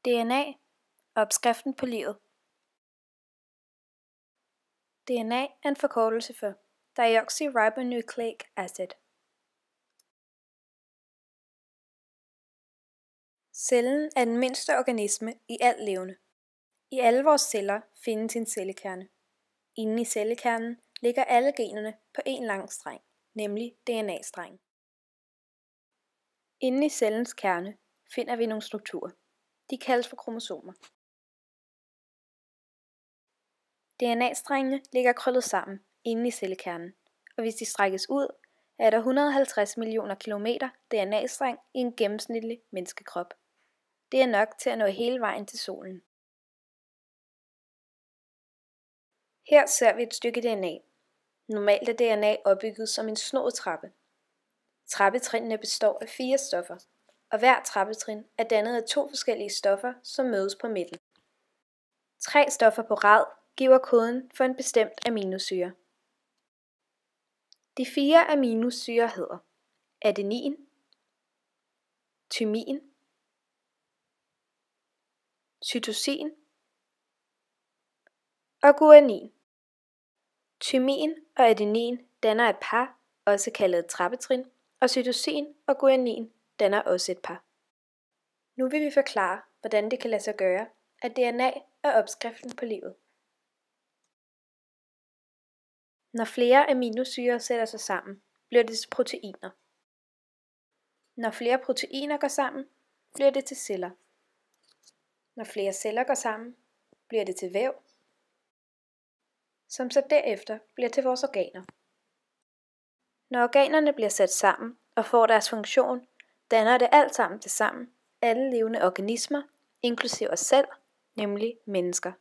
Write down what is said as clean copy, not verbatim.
DNA – opskriften på livet. DNA er en forkortelse for deoxyribonucleic acid. Cellen er den mindste organisme i alt levende. I alle vores celler findes en cellekerne. Inde i cellekernen ligger alle generne på en lang streng, nemlig DNA-strengen. Inde i cellens kerne finder vi nogle strukturer. De kaldes for kromosomer. DNA-strengene ligger krøllet sammen inde i cellekernen, og hvis de strækkes ud, er der 150 millioner kilometer DNA-streng i en gennemsnitlig menneskekrop. Det er nok til at nå hele vejen til solen. Her ser vi et stykke DNA. Normalt er DNA opbygget som en snoet trappe. Trappetrinene består af 4 stoffer, og hver trappetrin er dannet af 2 forskellige stoffer, som mødes på midten. 3 stoffer på rad giver koden for en bestemt aminosyre. De 4 aminosyrer hedder adenin, thymin, cytosin og guanin. Thymin og adenin danner et par, også kaldet trappetrin, og cytosin og guanin danner også et par. Nu vil vi forklare, hvordan det kan lade sig gøre, at DNA er opskriften på livet. Når flere aminosyrer sætter sig sammen, bliver det til proteiner. Når flere proteiner går sammen, bliver det til celler. Når flere celler går sammen, bliver det til væv, som så derefter bliver til vores organer. Når organerne bliver sat sammen og får deres funktion, danner det alt sammen til sammen alle levende organismer, inklusive os selv, nemlig mennesker.